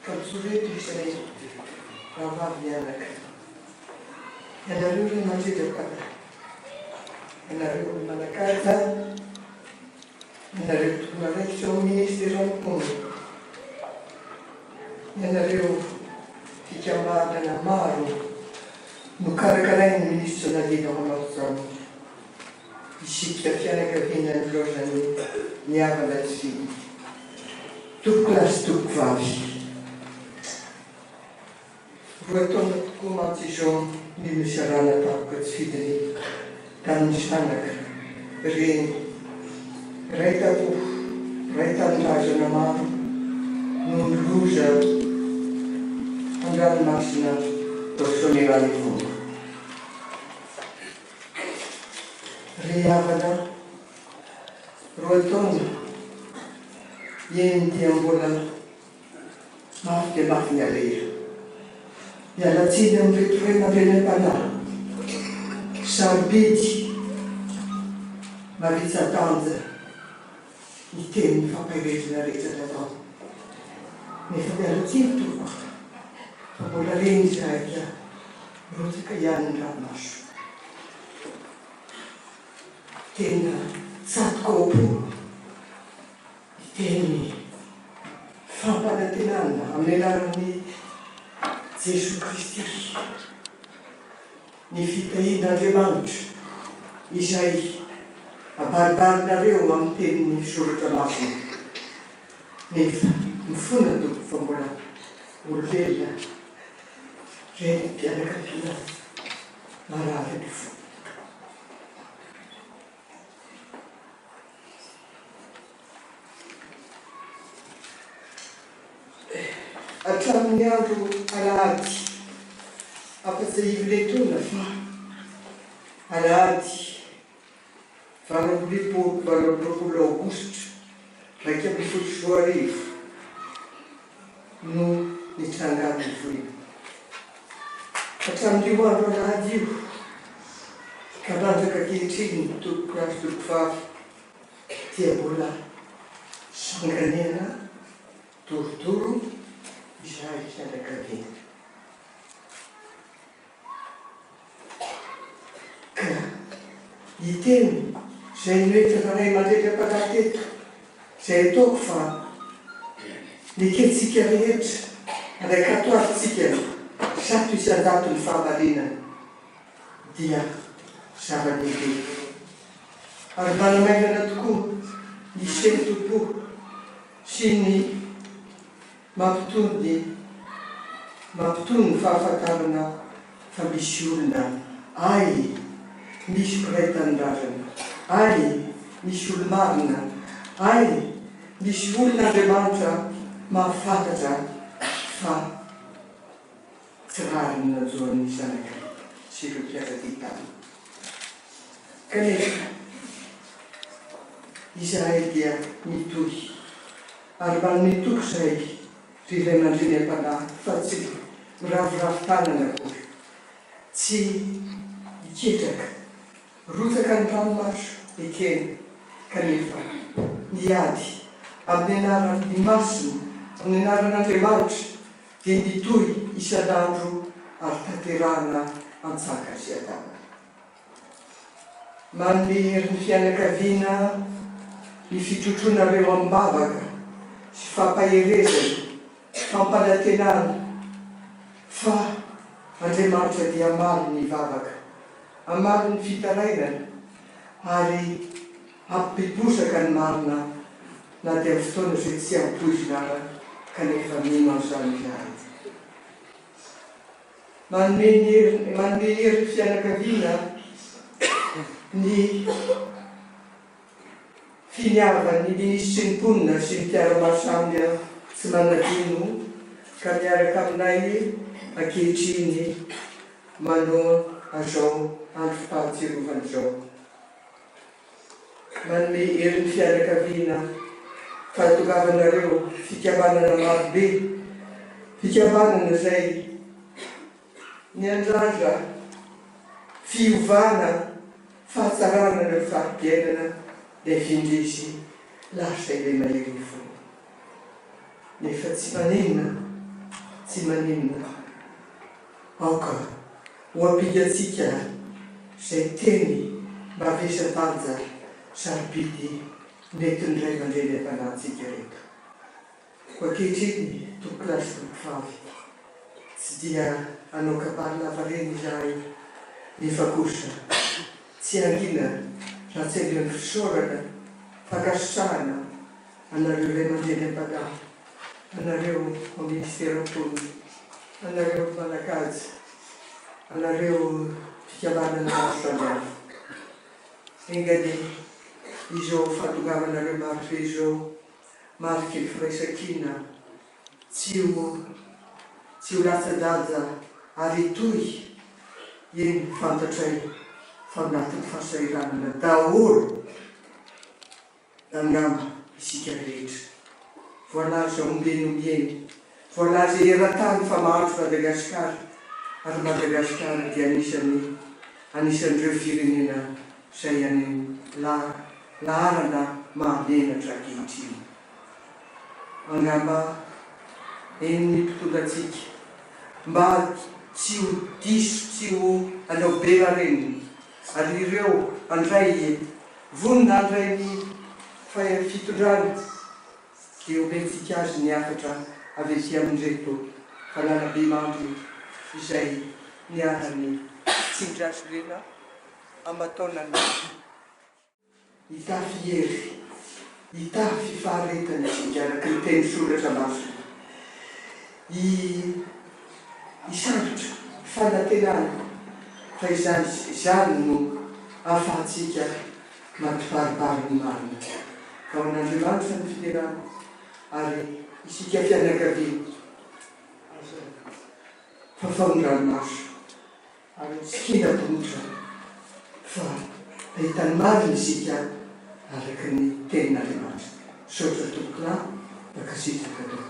Kalzureti izay rahavavy mianaka. Ianareo ny mandrindra-pana. Ianareo manakaja. Ianareo tokona raikitra ho ministry ranom-pono. Ianareo fikambanana maro no karakarainy ny ministra naliana ho anao izany. Isika fianakaviana ny loazany ny havana tsy tompo-klasy tompo-vavy. Roa taona tokoa mantsy Jean ny misy rana tapoka tsy fidiny tamin'ny sanaka. Reny ray tapoho, ray tanindrazana maro no miloza an-dranomasina taosonerany vono. Ry havana roa taona eny dia mbola mafy dia mafy ny alera. Mialatsiny amin'reto hoe mampianam-panahy. Sarobidy maritsa-tanja ny tenin'ny fampahirezana rehetra atao. Nefa mialatsiny tokoa fa mbola reny izahay ka rotsaka ihany ny ranomaso. Tena tsatokopo teny fampanantenana amin'ny alalan'ny Jesu Kristy, ny fitahian'Andriamanitra izay abaribarinareo amin'ny tenin'ny soratra masina. Nefa mifona tompo fa mbola olombelona reny mpianakaviana marary ny fo. Hatramin'ny andro alahady ampatsahivy-letona fa alahady 20 aogositra 2022 no nitrangan'ny voina. Hatramin'io andro alahady io ka nandraka ankehitriny tompo-klasy tompo-vavy dia mbola sanganena torotoro izahay fianakaviana. Ka hiteny izay noetra ray aman-dreny teto izay ataoko fa niketsika rehetra araka atoarintsika zato isan-jato ny fahamarinana dia zava-dehibe. Ary manamainana tokoa ny seny tompo sy ny mampitony ny fahafantarana fa misy olona ay misy mpiray tanindrazana, ay misy olo-marina, ay misy olon'Andriamanitra mahafantatra fa tsy rary ny najoan'ny zanaka sy ireo mpiasa-ty tany. Kanefa izahay dia mitohy ary manome toko izay ry aman-dreny-panahy fa tsy miravoravo tanana akory, tsy iketraka, rotsaka ny ranomaso ekeny, kanefa niady amin'ny anaran'ny masina, amin'ny anaran'Andriamanitra dia nitohy isan'andro ary tanterahana antsaka sy adana. Manome hery ny fianakaviana ny fitrotroanareo am-bavaka sy fampaherezana, fampanantenana fa Andriamanitra dia amalo ny vavaka, amalo ny fitarainana ary ampiposaka ny marina na dia amin'ny fotoana izay tsy ampoizinara kanefa mino an'izany izahay. Manome hery ny fianakaviana ny finiavan'ny ministry ny mponina sy ny mpiara-masamby tsy manadino ka miaraka aminay ankehitriny manao azao andro fahatsiarovana izao. Manome hery ny fianakaviana fahatongavanareo fikambanana marobe, fikambanana izay niandrandra fiovana fahatsarana ny fari-piainana dia findrisy lasa ilay mahery fo. Nefa tsy manina tsy maninona. Aoka, ho ampidyantsika izay teny mba avesa-danja sarobidy netiny ray aman-dreny ampanantsika reto. Ho ankehitriny tompokilasy tompofavy, tsy dia hanao kabary lava reny izahay nefa kosa tsy angina raha tsy handeha fisaorana fakasitrahana anareo ray aman-dreny am-panahy, anareo ministera pony, anareo manakazy, anareo fikambanana maro samihafa. Engany izao fahatongavanareo maro be izao mariky ny firaisan-kina tsy ho latsa-danja ary toy eny fantatray fa anatin'ny fahasahiranana daholo angamba isika rehetra. Voalaza ombeny, voalaza eran-tany fa mahandro Madagasikara, ary Madagasikara dia anisan'ireo firenena izay any laharana mahamenatra ankehitriny. Angamba eny mpitondratsika mba tsy ho diso, tsy ho anao bera reny, ary ireo andray vonona andray ny fitondrana dia omentsika azy niakatra avy ety amin'ireto fanalabe maro izay niarany tsindraso rena amataonany hitafy hery, hitafy faharetana isika araka ny teny soratra masina. Hisarotra fanantenana fa izany no ahafahantsika mampibaribary ny marina. Ka ho an'Andriamanitra ny fiterana ary isika fianakaviana fafahon-dranomaso ary sikina-bonotra fa ahitany marina isika araka ny tenin'Andriamanitra. Saotra tompokona, bakasitaka tompoko.